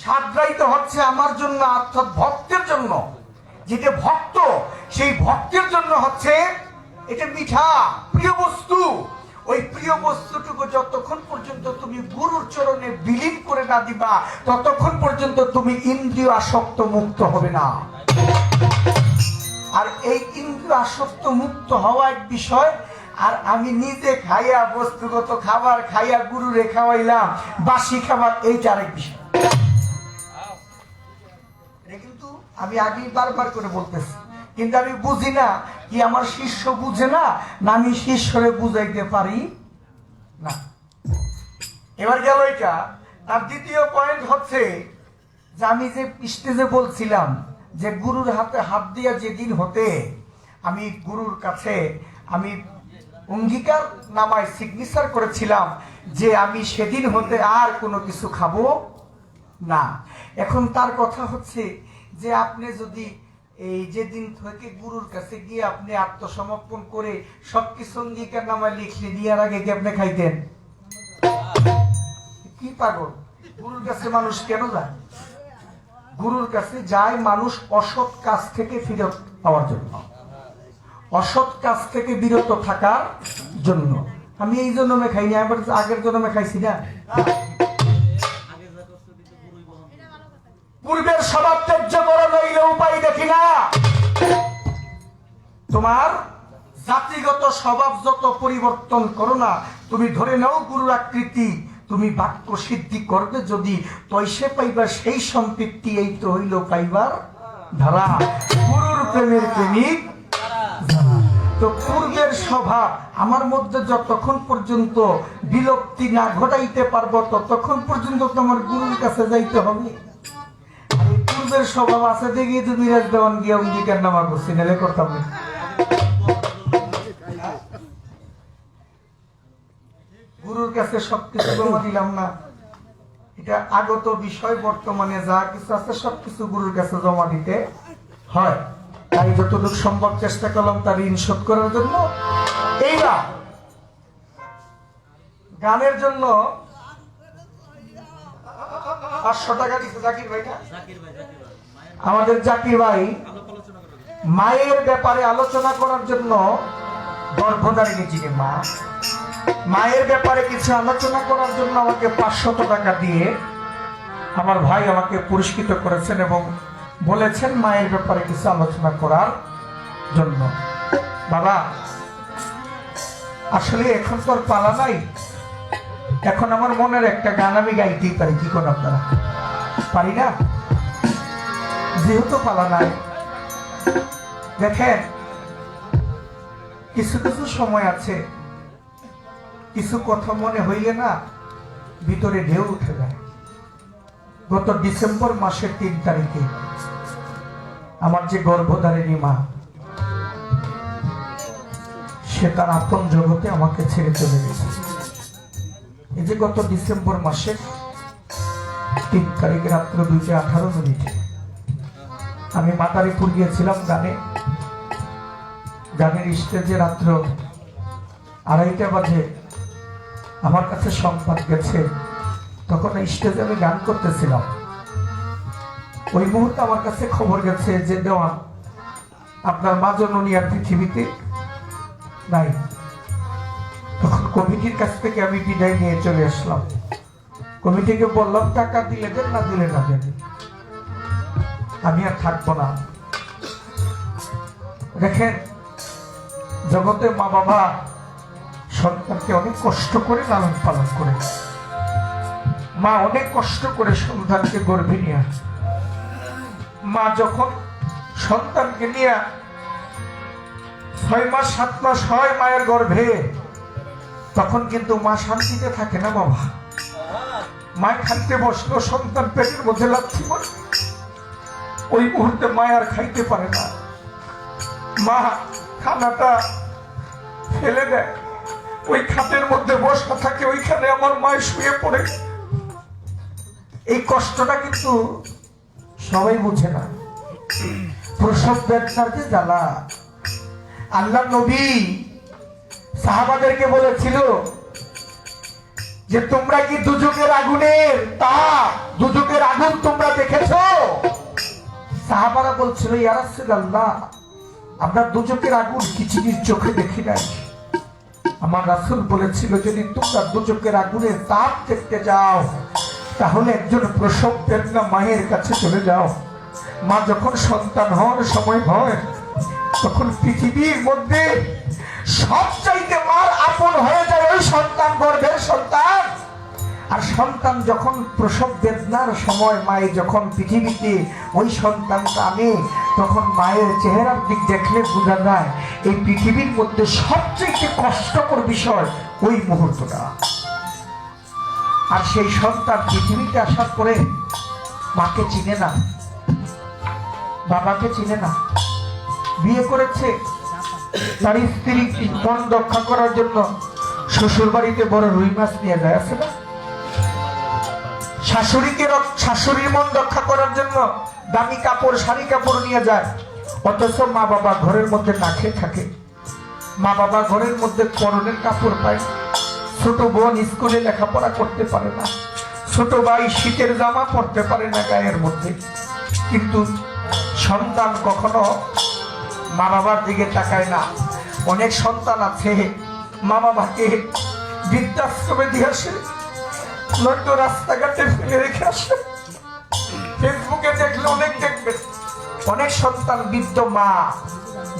স্বাদটাই তো হচ্ছে আমার জন্য, অর্থাৎ ভক্তের জন্য। যেটা ভক্ত, সেই ভক্তের জন্য হচ্ছে এটা মিঠা প্রিয় বস্তু। ওই প্রিয় বস্তুটুকু যতক্ষণ পর্যন্ত তুমি গুরুর চরণে বিলীন করে না দিবা, ততক্ষণ পর্যন্ত তুমি ইন্দ্রিয় আসক্ত মুক্ত হবে না। আর এই ইন্দ্রিয় আসক্ত মুক্ত হওয়া এক বিষয়, আর আমি নিজে খাইয়া বস্তুগত খাবার খাইয়া গুরুরে খাওয়াইলাম বাসি খাবার, এইটা আরেক বিষয়। এটা কিন্তু আমি আগেই বারবার করে বলতেছি, কিন্তু আমি বুঝি না কি আমার শিষ্য বুঝে না, না আমি শিষ্যরে বুঝাইতে পারি না। এবার গেল এটা। তার দ্বিতীয় পয়েন্ট হচ্ছে যে আমি যে স্টেজে বলছিলাম যে গুরুর হাতে হাত দিয়া যেদিন হতে আমি গুরুর কাছে আমি অঙ্গীকার নামায় সিগনেচার করেছিলাম যে আমি সেদিন হতে আর কোনো কিছু খাবো না। এখন তার কথা হচ্ছে যে আপনি যদি এই যেদিন থেকে গুরুর কাছে গিয়ে আপনি আত্মসমর্পণ করে সবকিছু অঙ্গীকার নামায় লিখলে নেওয়ার আগে কি আপনি খাইতেন? কি পাগল? গুরুর কাছে মানুষ কেন যায়? গুরুর কাছে যায় মানুষ অসৎ কাজ থেকে ফিরত পাওয়ার জন্য, অসৎ কাজ থেকে বিরত থাকার জন্য। আমি এই জন্মে খাইনি, আবার আগের জন্মে খাইছি না। পূর্বের স্বভাব ত্যায্য করো, নইলে উপায় দেখি না। তোমার জাতিগত স্বভাব যত পরিবর্তন করো না, তুমি ধরে নাও গুরুর আকৃতি, তুমি বাক্য সিদ্ধি করবে যদি, তৈসে পাইবা সেই সম্পৃক্তি, এই তো হইল পাইবার ধারা। গুরুর প্রেমের প্রেমিক তো পূর্বের স্বভাব আমার মধ্যে যতক্ষণ পর্যন্ত বিলুপ্তি না ঘটাইতে পারবো, ততক্ষণ পর্যন্ত তোমার গুরুর কাছে যাইতে হবে। আর এই পূর্বের স্বভাব আছে দেখি তুমি রাজদেওয়ান গিয়ে অঙ্গীকার নামা করছি, নাহলে করতাম না। গুরুর কাছে সবকিছু জমা দিলাম না, এটা আগত বিষয়, বর্তমানে যা কিছু আছে সবকিছু গুরুর কাছে জমা দিতে হয়। তাই যতটুকু সম্ভব চেষ্টা করলাম তার ঋণ শোধ করার জন্য। এইবার গানের জন্য 500 টাকা দিচ্ছে জাকির ভাই না? আমাদের জাকির ভাই মায়ের ব্যাপারে আলোচনা করার জন্য, গর্ভধারিণী যিনি মা, মায়ের ব্যাপারে কিছু আলোচনা করার জন্য আমাকে 500 টাকা দিয়ে আমার ভাই আমাকে পুরস্কৃত করেছেন এবং বলেছেন মায়ের ব্যাপারে কিছু আলোচনা করার জন্য। বাবা, আসলে এখন তো আর পালা নাই, এখন আমার মনের একটা গান আমি গাইতেই পারি। কি কোন আপনারা পারি না? যেহেতু পালা নাই, দেখেন কিছু কিছু সময় আছে, কিছু কথা মনে হইলে না ভিতরে ঢেউ উঠে যায়। গত ডিসেম্বর মাসের 3 তারিখে আমার যে গর্ভধারিণী মা, সে তার আপন জগতে আমাকে ছেড়ে চলে গেছে। এই যে গত ডিসেম্বর মাসের 3 তারিখে রাত্র 2:18 আমি মাদারীপুর গিয়েছিলাম গানের স্টেজে। রাত্র 2:30 বাজে আমার কাছে সংবাদ গেছে, তখন স্টেজে আমি গান করতেছিলাম। ওই মুহূর্তে আমার কাছে খবর গেছে যে দেওয়ান, আপনার মা জননী আর পৃথিবীতে নাই। তখন কমিটির কাছ থেকে আমি বিদায় নিয়ে চলে আসলাম। কমিটিকে বললাম টাকা দিলে দেন, না দিলে না দেন, আমি আর থাকবো না। দেখেন, জগতে মা বাবা সন্তানকে অনেক কষ্ট করে লালন পালন করে, মা অনেক কষ্ট করে সন্তানকে গর্ভে নিয়ে আসে। মা যখন সন্তানকে নিয়ে 6 মাস 7 মাস হয় মায়ের গর্ভে, তখন কিন্তু মা শান্তিতে থাকে না বাবা। মায় খাইতে বসলো, সন্তান পেটের মধ্যে লাথি মারে, ওই মুহূর্তে মায় আর খাইতে পারে না। মা খানাটা ফেলে দেয়, ওই খাটের মধ্যে বসা থাকে, ওইখানে আমার মায় শুয়ে পড়ে। এই কষ্টটা কিন্তু সবাই বুঝে না। প্রসব বেদনার যে জ্বালা, আল্লাহ নবী সাহাবাদেরকে বলেছিল যে তোমরা কি দুজকের আগুনের তাপ, দুজকের আগুন তোমরা দেখেছো? সাহাবারা বলছিল, ইয়া রাসূলুল্লাহ, আমরা দুজকের আগুন কিছুদিন চোখে দেখি নাই। আমার রাসূল বলেছিল, যদি তোমরা দুজকের আগুনের তাপ দেখতে যাও, তাহলে একজন প্রসব বেদনা মায়ের কাছে চলে যাও। মা যখন সন্তান হওয়ার সময় হয়, তখন পৃথিবীর মধ্যে সবচাইতে মার আপন হয়ে যায় ওই সন্তান, গর্ভের সন্তান। আর সন্তান যখন প্রসব বেদনার সময় মায়ে যখন পৃথিবীতে ওই সন্তানটা আনে, তখন মায়ের চেহারার দিক দেখলে বোঝা যায় এই পৃথিবীর মধ্যে সবচেয়ে কষ্টকর বিষয় ওই মুহূর্তটা। আর সেই সন্তান পৃথিবীতে আসার পরে মাকে চিনে না, বাবাকে চিনে না। বিয়ে করেছে, তার স্ত্রী মন রক্ষা করার জন্য শ্বশুর বাড়িতে বড় রুই মাছ নিয়ে যায়, আছে না? শাশুড়ির মন রক্ষা করার জন্য দামি কাপড়, শাড়ি কাপড় নিয়ে যায়। অথচ মা বাবা ঘরের মধ্যে না খেয়ে থাকে, মা বাবা ঘরের মধ্যে পরনের কাপড় পায়। ছোট বোন স্কুলে লেখাপড়া করতে পারে না, ছোট ভাই শীতের জামা পরতে পারে না গায়ের মধ্যে। কিন্তু সন্তান কখনো মা বাবার দিকে তাকায় না। অনেক সন্তান আছে মা বাবাকে বৃদ্ধাশ্রমে দিয়ে আসে, নয়তো রাস্তাঘাটে ফেলে রেখে আসে। ফেসবুকে দেখলে অনেক দেখবেন, অনেক সন্তান বৃদ্ধ মা,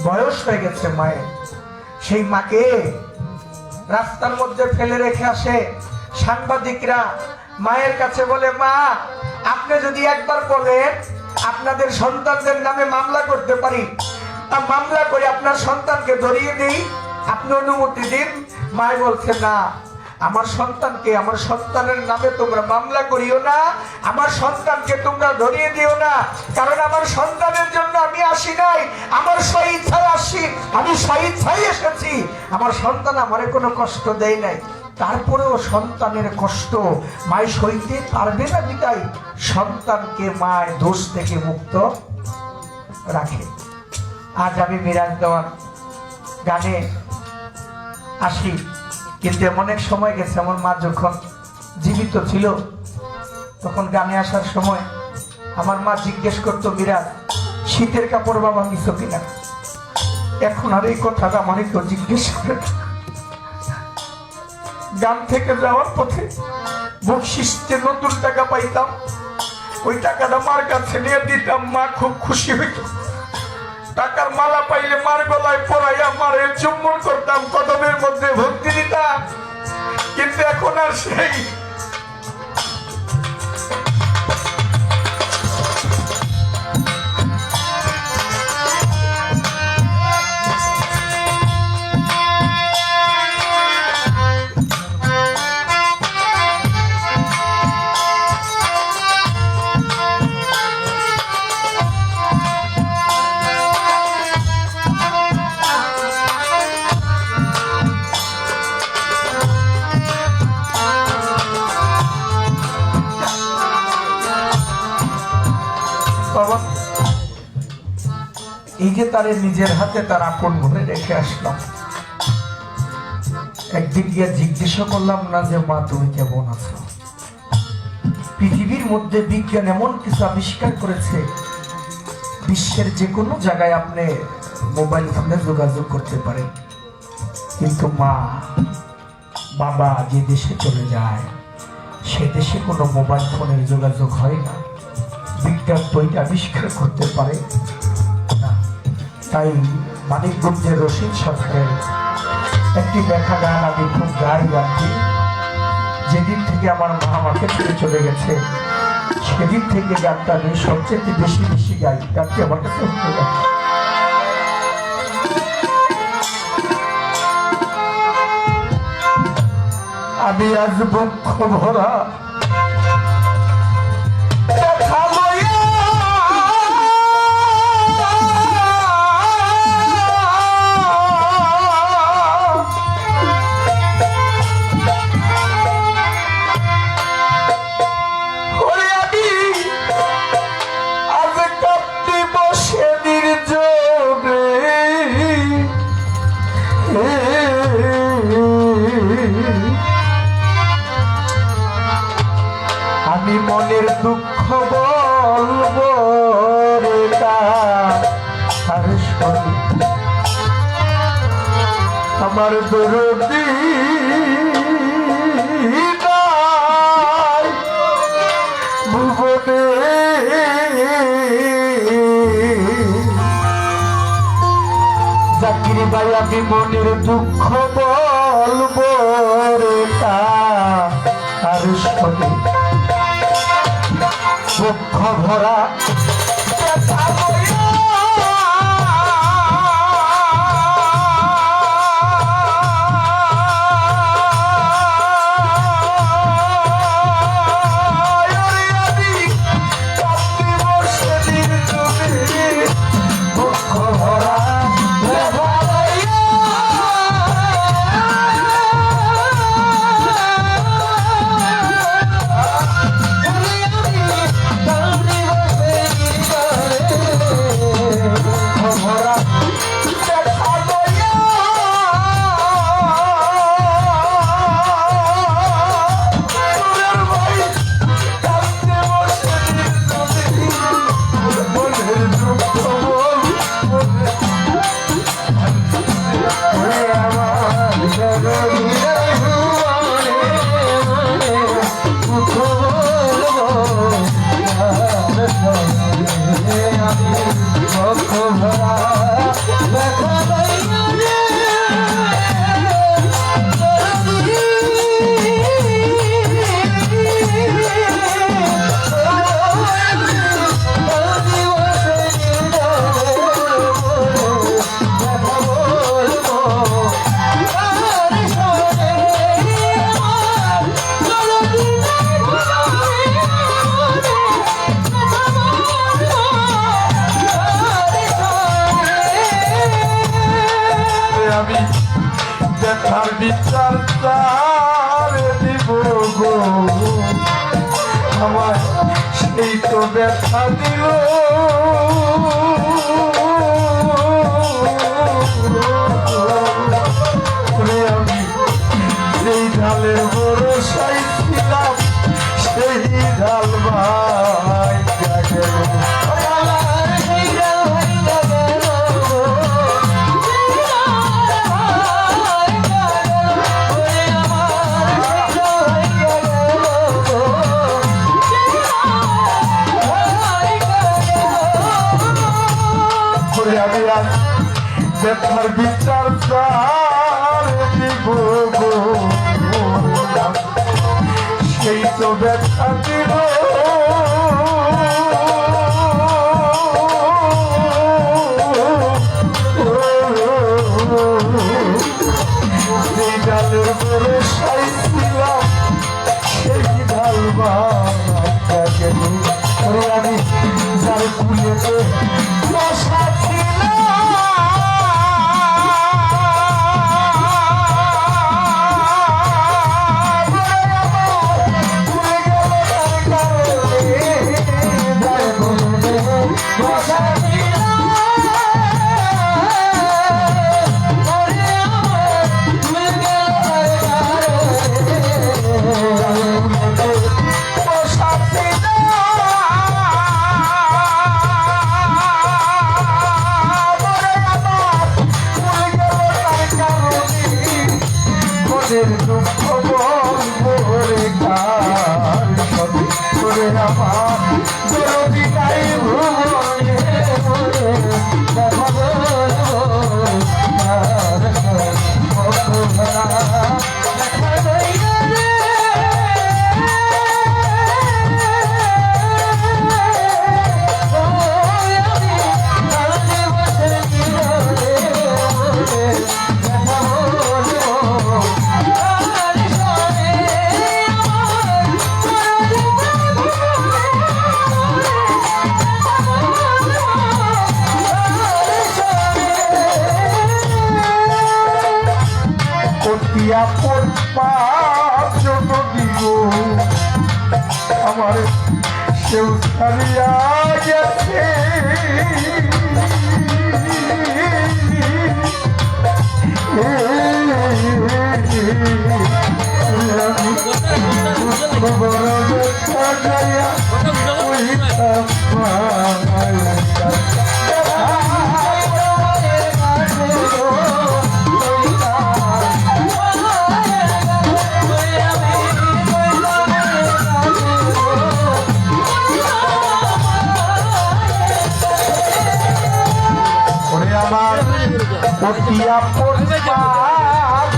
বয়স হয়ে গেছে মায়ের, সেই মাকে রাস্তার মধ্যে ফেলে রেখে আসে। সাংবাদিকরা মায়ের কাছে বলে, মা আপনি যদি একবার বলেন আপনাদের সন্তানদের নামে মামলা করতে পারি, মামলা করে আপনার সন্তানকে ধরিয়ে দিই, আপনি অনুমতি দিন। মায় বলছে, না, আমার সন্তানকে, আমার সন্তানের নামে তোমরা মামলা করিও না, আমার সন্তানকে তোমরা ধরিয়ে দিও না। কারণ আমার সন্তানের জন্য আমি আসি নাই, আমার স্বইচ্ছায় আসি, আমি স্বইচ্ছায় এসেছি। আমার সন্তান আমারে কোনো কষ্ট দেয় নাই। তারপরেও সন্তানের কষ্ট মায় সইতে পারবে না বিদায় সন্তানকে মায় দোষ থেকে মুক্ত রাখে। আজ আমি মিরাজ দেওয়ার গানে আসি, কিন্তু এমন এক সময় গেছে আমার মা যখন জীবিত ছিল তখন গানে আসার সময় আমার মা জিজ্ঞেস করতো, মিরাজ শীতের কাপড় বাবা নিছো কিনা? এখন আর এই কথাটা মানে কেউ জিজ্ঞেস করে না। গান থেকে যাওয়ার পথে বকশিসে নতুন টাকা পাইতাম, ওই টাকাটা মার কাছে নিয়ে দিতাম, মা খুব খুশি হইত। টাকার মালা পাইলে মার গলায় পরাইয়া মারের চুম্বন করতাম, কদমের মধ্যে ভক্তি দিতাম। কিন্তু এখন আর সেই বাবা, এই যে তারে নিজের হাতে তার আপন ঘরে রেখে আসলাম, একদিন গিয়ে জিজ্ঞাসা করলাম না যে মা তুমি কেমন আছো? পৃথিবীর মধ্যে বিজ্ঞান এমন কিছু আবিষ্কার করেছে, বিশ্বের যে কোনো জায়গায় আপনি মোবাইল ফোনে যোগাযোগ করতে পারেন, কিন্তু মা বাবা যে দেশে চলে যায় সে দেশে কোনো মোবাইল ফোনের যোগাযোগ হয় না। বিজ্ঞান বইটা আবিষ্কার করতে পারে না। তাই মানিকগঞ্জের রশিদ সরকারের একটি দেখা গান আমি খুব গাই গানটি। যেদিন থেকে আমার মা আমাকে ছেড়ে চলে গেছে সেদিন থেকে গানটা আমি সবচেয়ে বেশি বেশি গাই। গানটি আমার কাছে আমি আজ বক্ষ ভরা আমি মনের দুঃখ বলবো রে আর শোনো আমার দরদি ভুবনে জাকির ভাই আমি মনের দুঃখ বলবো রে আর শোনো দুঃখ ভরা সেই তো ব্যথা দিল ওরে আমি যেই ঢালের ভরসায় ছিলাম সেই ঢাল ভাই গেল আমি আর ব্যথার বিচার দিব গো সেই তো ব্যথা দিল সেই ডালের পরে সাইছিলাম সেই ঢাল গেল আমি যার কুলেতে বসা দুঃখ বলবো রে কার সবে করে আমার জরুরি নাই ভুবনে দেখা বলবো আর আমার কেউ ছাড়িয়া গেছে আমার পটিয়া পড়বা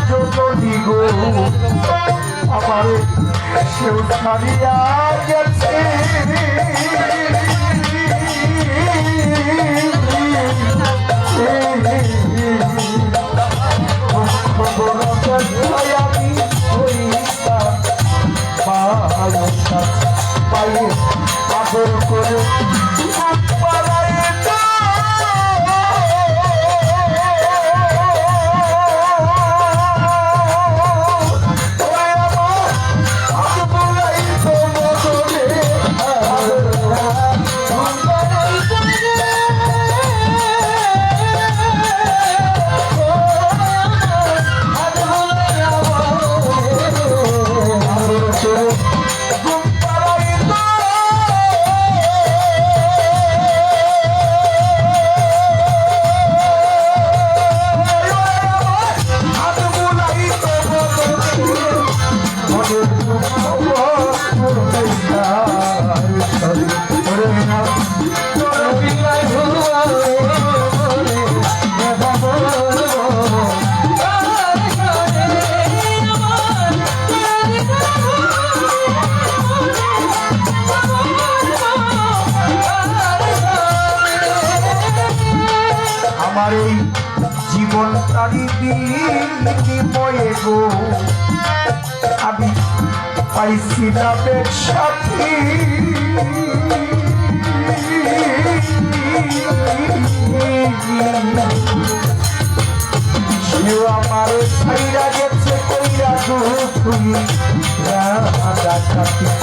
যদি গো আমার সেও ছাড়িয়া গেছে আমি পায়ে আদর করে আমার এই জীবনটারি বিনিময়ে গো আমি পাইছি না সাথী সেও আমার ছাইরা গেছে কইরা দুঃখী রাধা সাথী